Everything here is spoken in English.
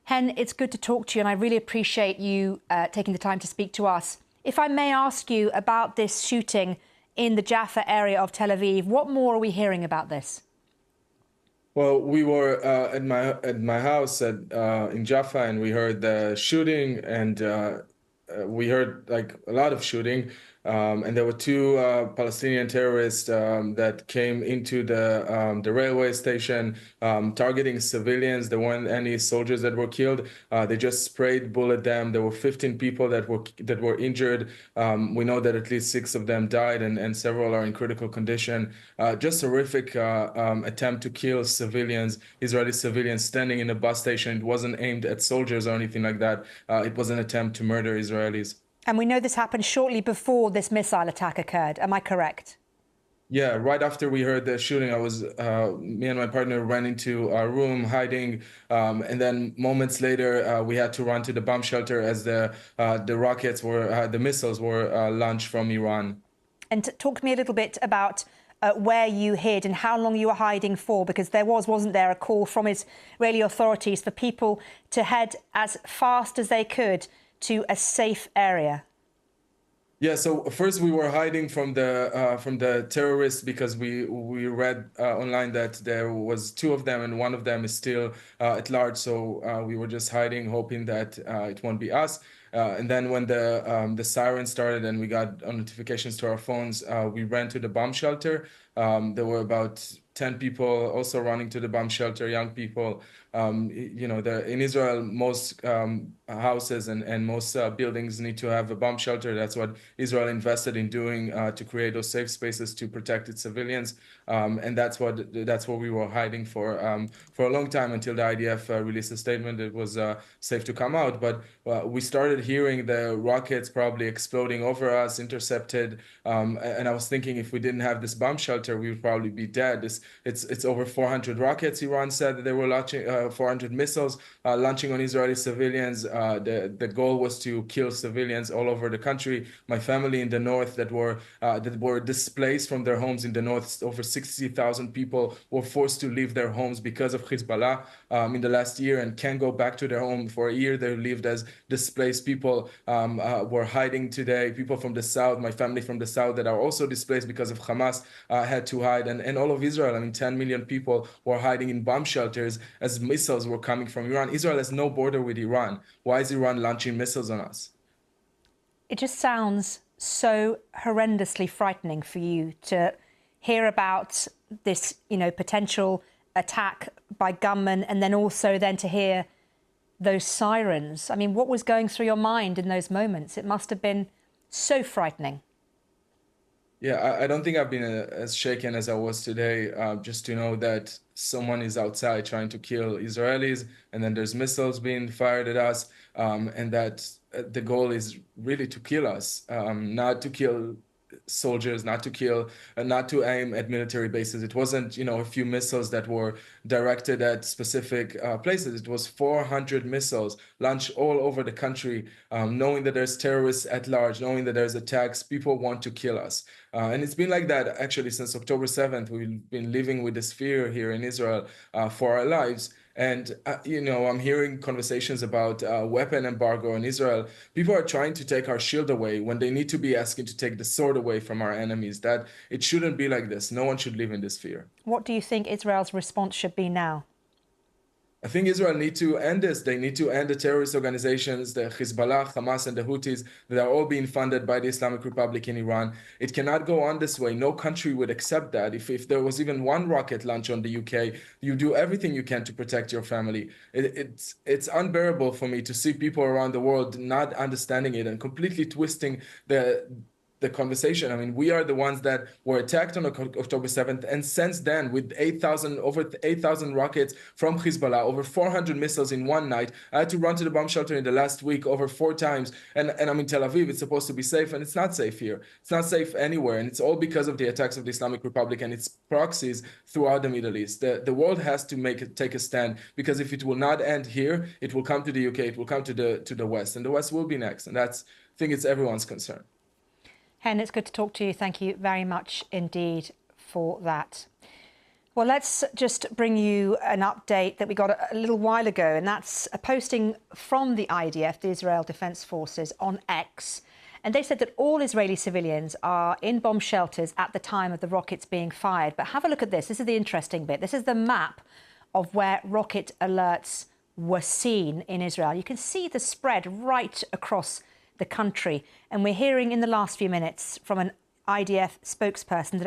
Hen, it's good to talk to you, and I really appreciate you taking the time to speak to us. If I may ask you about this shooting in the Jaffa area of Tel Aviv, what more are we hearing about this? Well, we were at my house in Jaffa, and we heard the shooting, and we heard like a lot of shooting. And there were two Palestinian terrorists that came into the railway station, targeting civilians. There weren't any soldiers that were killed. They just sprayed bullet them. There were 15 people that were injured. We know that at least 6 of them died, and several are in critical condition. Just horrific attempt to kill civilians, Israeli civilians standing in a bus station. It wasn't aimed at soldiers or anything like that. It was an attempt to murder Israelis. And we know this happened shortly before this missile attack occurred. Am I correct? Yeah, right after we heard the shooting, me and my partner ran into our room hiding, and then moments later we had to run to the bomb shelter as the missiles were launched from Iran. And talk to me a little bit about where you hid and how long you were hiding for, because wasn't there a call from Israeli authorities for people to head as fast as they could to a safe area? Yeah, so first we were hiding from the terrorists because we read online that there was 2 of them and one of them is still at large. So we were just hiding, hoping that it won't be us. And then when the siren started and we got notifications to our phones, we ran to the bomb shelter. There were about 10 people also running to the bomb shelter, young people. In Israel, most houses and most buildings need to have a bomb shelter. That's what Israel invested in doing to create those safe spaces to protect its civilians. And that's what we were hiding for a long time until the IDF released a statement. It was safe to come out. But we started hearing the rockets probably exploding over us, intercepted. And I was thinking if we didn't have this bomb shelter, we would probably be dead. It's over 400 rockets. Iran said that they were launching 400 missiles launching on Israeli civilians. The goal was to kill civilians all over the country. My family in the north that were displaced from their homes in the north, over 60,000 people were forced to leave their homes because of Hezbollah in the last year and can't go back to their home. For a year they lived as displaced people. Were hiding today. People from the south, my family from the south that are also displaced because of Hamas had to hide. And all of Israel, 10 million people were hiding in bomb shelters as missiles were coming from Iran. Israel has no border with Iran. Why is Iran launching missiles on us? It just sounds so horrendously frightening for you to hear about this, potential attack by gunmen, and then also to hear those sirens. I mean, what was going through your mind in those moments? It must have been so frightening. Yeah, I don't think I've been as shaken as I was today, just to know that someone is outside trying to kill Israelis, and then there's missiles being fired at us, and that the goal is really to kill us, not to kill soldiers, not to aim at military bases. It wasn't, a few missiles that were directed at specific places. It was 400 missiles launched all over the country, knowing that there's terrorists at large, knowing that there's attacks. People want to kill us. And it's been like that actually since October 7th. We've been living with this fear here in Israel for our lives. And, I'm hearing conversations about weapon embargo in Israel. People are trying to take our shield away when they need to be asking to take the sword away from our enemies. That it shouldn't be like this. No one should live in this fear. What do you think Israel's response should be now? I think Israel needs to end this. They need to end the terrorist organizations, the Hezbollah, Hamas, and the Houthis that are all being funded by the Islamic Republic in Iran. It cannot go on this way. No country would accept that. If there was even one rocket launch on the UK, you do everything you can to protect your family. It's unbearable for me to see people around the world not understanding it and completely twisting the conversation. I mean, we are the ones that were attacked on October 7th, and since then, with over 8,000 rockets from Hezbollah, over 400 missiles in one night. I had to run to the bomb shelter in the last week over 4 times, and I'm in Tel Aviv. It's supposed to be safe, and it's not safe here. It's not safe anywhere, and it's all because of the attacks of the Islamic Republic and its proxies throughout the Middle East. The world has to take a stand, because if it will not end here, it will come to the UK, it will come to the West, and the West will be next, and I think it's everyone's concern. Hen, it's good to talk to you. Thank you very much indeed for that. Well, let's just bring you an update that we got a little while ago, and that's a posting from the IDF, the Israel Defense Forces, on X. And they said that all Israeli civilians are in bomb shelters at the time of the rockets being fired. But have a look at this. This is the interesting bit. This is the map of where rocket alerts were seen in Israel. You can see the spread right across the country. And we're hearing in the last few minutes from an IDF spokesperson that